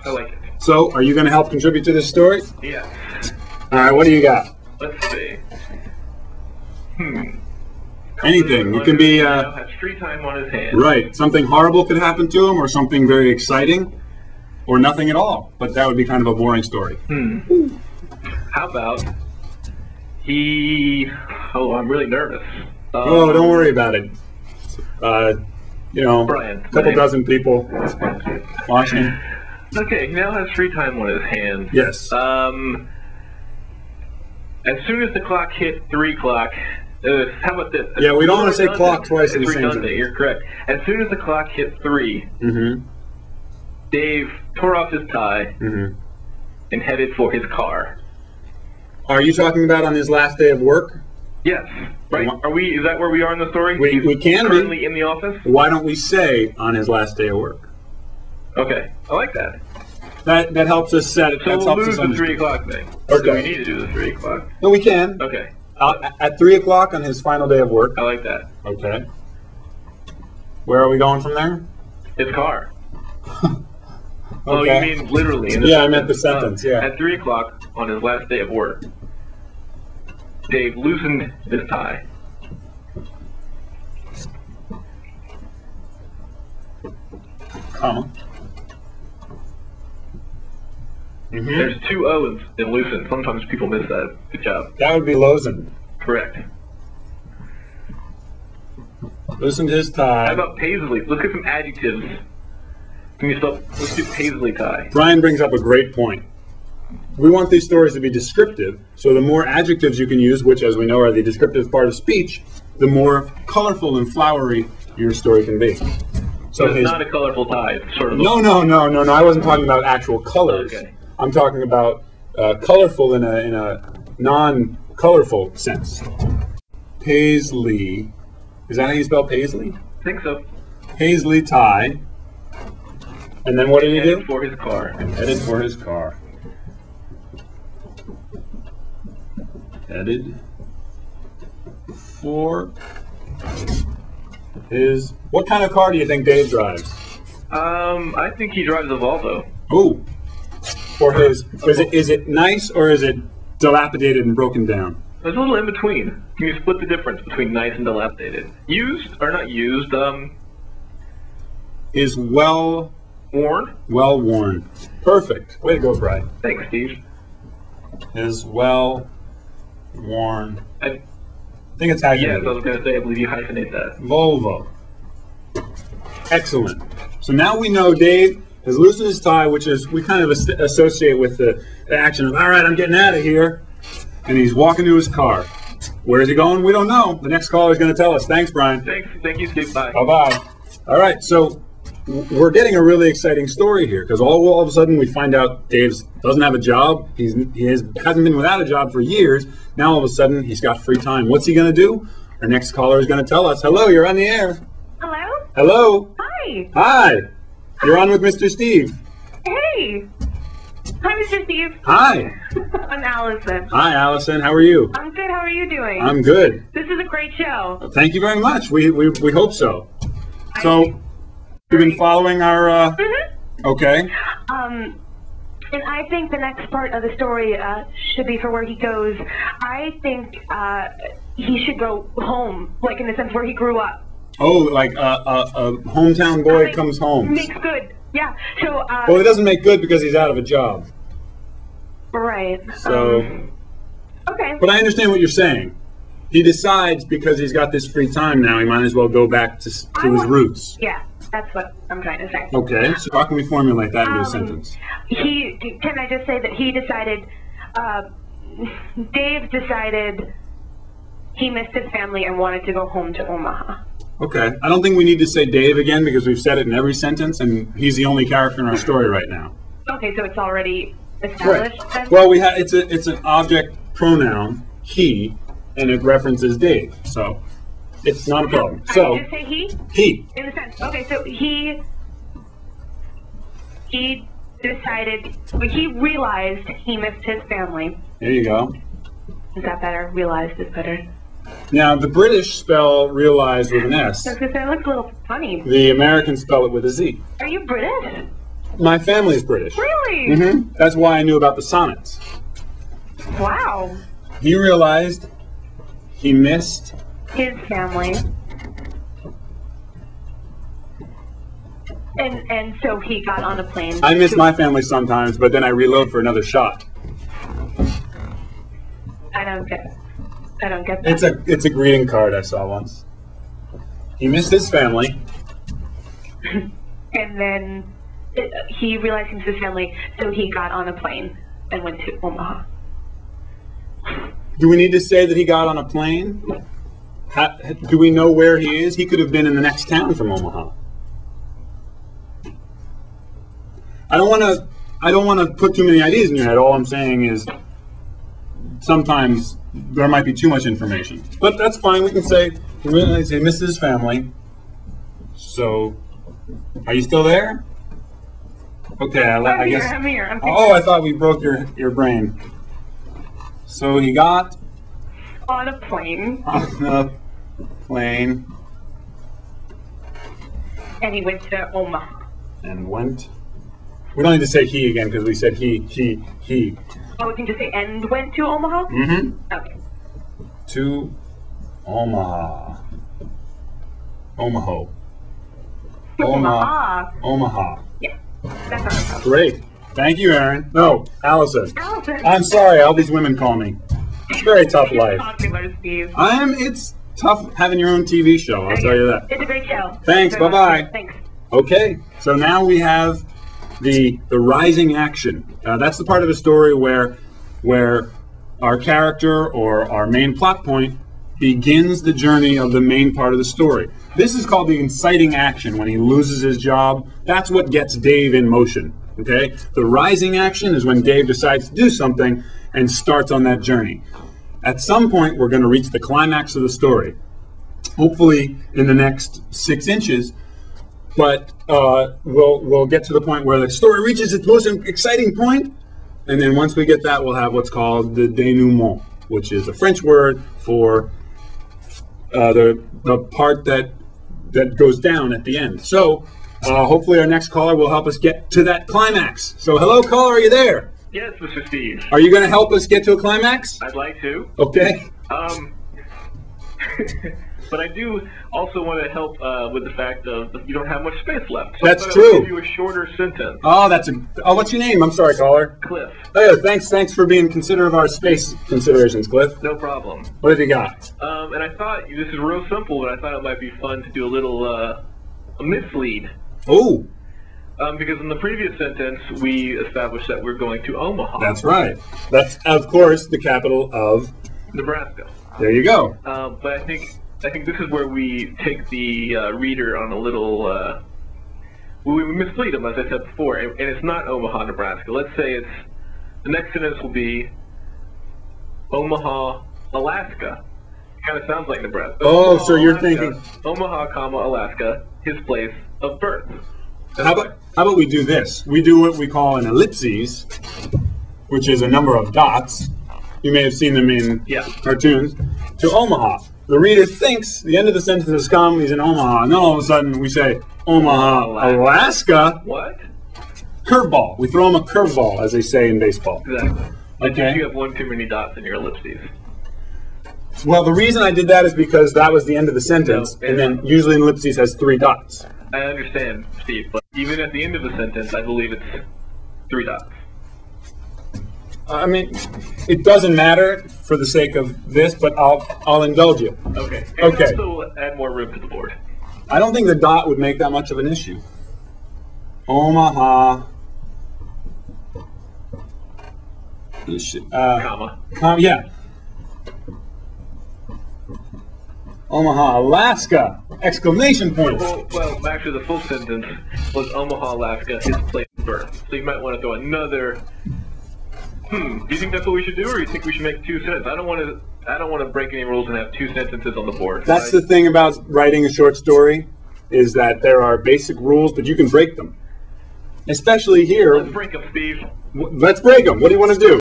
I like it. So, are you going to help contribute to this story? Yeah. All right, what do you got? Let's see. Anything. It can be... now has free time on his hands. Right. Something horrible could happen to him, or something very exciting, or nothing at all. But that would be kind of a boring story. How about he... Oh, I'm really nervous. Oh, don't worry about it. You know, Brian, a couple dozen people watching. Okay, he now has free time on his hands. Yes. As soon as the clock hit 3 o'clock, how about this? Yeah, we don't want to say clock twice in the same sentence. You're correct. As soon as the clock hit 3, Dave tore off his tie and headed for his car. Are you talking about on his last day of work? Yes. Right. Are we? Is that where we are in the story? We can currently be. In the office. Why don't we say on his last day of work? Okay, I like that. That helps us set it. So that we'll helps lose us the 3 o'clock thing. Okay. So we need to do the 3 o'clock. No, we can. Okay. At 3 o'clock on his final day of work. I like that. Okay. Where are we going from there? His car. Okay. Oh, you mean literally? In the I meant the sentence. Yeah. At 3 o'clock on his last day of work, Dave loosened his tie. Comma. There's 2 O's in loosened. Sometimes people miss that. Good job. That would be loosened. Correct. Loosened his tie. How about paisley? Let's get some adjectives. Can you spell? Let's do paisley tie. Brian brings up a great point. We want these stories to be descriptive, so the more adjectives you can use, which as we know are the descriptive part of speech, the more colorful and flowery your story can be. So it's not a colorful tie. It's sort of No. I wasn't talking about actual colors. Okay. I'm talking about colorful in a non-colorful sense. Paisley. Is that how you spell paisley? I think so. Paisley tie. And then what did he do? Headed for his car. Headed for his car. Headed for his... What kind of car do you think Dave drives? I think he drives a Volvo. Ooh. For his... Is it nice or is it dilapidated and broken down? There's a little in between. Can you split the difference between nice and dilapidated? Used, or not used, Is well... worn? Well worn. Perfect. Way to go, Brian. Thanks, Steve. Is well worn. I think it's hyphenated. Yes, I was going to say, I believe you hyphenate that. Volvo. Excellent. So now we know Dave has loosened his tie, which is, we kind of associate with the action of, all right, I'm getting out of here. And he's walking to his car. Where is he going? We don't know. The next caller is going to tell us. Thanks, Brian. Thank you, Steve. Bye. Bye-bye. All right, so we're getting a really exciting story here because all of a sudden we find out Dave doesn't have a job. Hasn't been without a job for years. Now all of a sudden he's got free time. What's he going to do? Our next caller is going to tell us. Hello, you're on the air. Hello? Hello. Hi. Hi. You're on with Mr. Steve. Hey. Hi, Mr. Steve. Hi. I'm Allison. Hi, Allison. How are you? I'm good. How are you doing? I'm good. This is a great show. Thank you very much. We hope so. So, you've been following our... Okay. And I think the next part of the story should be for where he goes. I think he should go home, like in the sense where he grew up. Oh, like a hometown boy comes home. Makes good. Yeah. So. Well, it doesn't make good because he's out of a job. Right. So. Okay. But I understand what you're saying. He decides because he's got this free time now, he might as well go back to his roots. Yeah, that's what I'm trying to say. Okay. So how can we formulate that into a sentence? Can I just say that he decided, Dave decided he missed his family and wanted to go home to Omaha. Okay. I don't think we need to say Dave again because we've said it in every sentence and he's the only character in our story right now. Okay, so it's already established then? Well, it's an object pronoun, he, and it references Dave. So it's not a problem. So just say he? He. In the sense. Okay, so he decided, he realized he missed his family. There you go. Is that better? Realized is better. Now, the British spell realized with an S. Because that looks a little funny. The Americans spell it with a Z. Are you British? My family is British. Really? That's why I knew about the sonnets. Wow. He realized he missed His family. And so he got on a plane. I miss my family sometimes, but then I reload for another shot. I don't get that. It's a greeting card I saw once. He missed his family. And then he realized he missed his family, so he got on a plane and went to Omaha. Do we need to say that he got on a plane? Do we know where he is? He could have been in the next town from Omaha. I don't want to put too many ideas in your head. All I'm saying is sometimes there might be too much information. But that's fine. We can say he realized he missed his family. So, are you still there? Okay, I guess. I'm here. Oh, I thought we broke your brain. So he got on a plane. On a plane. And he went to Omaha. And went. We don't need to say he again because we said he. Oh, we can just say and went to Omaha? Mm-hmm. Okay. To Omaha. Omaha. Omaha. Yeah. That's not a problem. Great. Thank you, Aaron. No, Allison. Allison. I'm sorry, all these women call me. It's a very tough life. Popular, Steve. It's tough having your own TV show, I'll tell you that. It's a great show. Thanks, bye-bye. Thanks. Okay, so now we have the rising action. That's the part of the story where our character or our main plot point begins the journey of the main part of the story. This is called the inciting action. When he loses his job, that's what gets Dave in motion. Okay? The rising action is when Dave decides to do something and starts on that journey. At some point, we're going to reach the climax of the story. Hopefully in the next 6 inches. But we'll get to the point where the story reaches its most exciting point, and then once we get that, we'll have what's called the denouement, which is a French word for the part that goes down at the end. So hopefully our next caller will help us get to that climax. So hello, caller, are you there? Yes, Mr. Steve. Are you going to help us get to a climax? I'd like to. Okay. But I do also want to help with the fact of you don't have much space left. So That's I'll true. give you a shorter sentence. Oh, what's your name? I'm sorry, caller. Cliff. Oh, yeah, thanks for being considerate of our space considerations, Cliff. No problem. What have you got? And I thought this is real simple, but I thought it might be fun to do a little a mislead. Oh. Because in the previous sentence we established that we're going to Omaha. That's right. That's of course the capital of Nebraska. There you go. But I think this is where we take the reader on a little. We mislead them, as I said before, and it's not Omaha, Nebraska. Let's say the next sentence will be Omaha, Alaska. It kind of sounds like Nebraska. Oh, Omaha, so you're Alaska, thinking Omaha, Alaska, his place of birth. How about we do this? We do what we call an ellipses, which is a number of dots. You may have seen them in cartoons. To Omaha. The reader thinks the end of the sentence has come, he's in Omaha, and then all of a sudden we say, Omaha, Alaska. What? Curveball. We throw him a curveball, as they say in baseball. Exactly. I Okay. think you have one too many dots in your ellipses. Well, the reason I did that is because that was the end of the sentence, and then usually an ellipses has 3 dots. I understand, Steve, but even at the end of the sentence, I believe it's 3 dots. I mean, it doesn't matter for the sake of this, but I'll indulge you. Okay. And Okay. also add more room to the board. I don't think the dot would make that much of an issue. Omaha. Comma. Yeah. Omaha, Alaska! Exclamation point. Well, actually, the full sentence was Omaha, Alaska, his place of birth. So you might want to throw another. Do you think that's what we should do, or do you think we should make 2 sentences? I don't want to break any rules and have 2 sentences on the board. That's the thing about writing a short story, is that there are basic rules, but you can break them. Especially here. Let's break them, Steve. Let's break them. What do you want to do?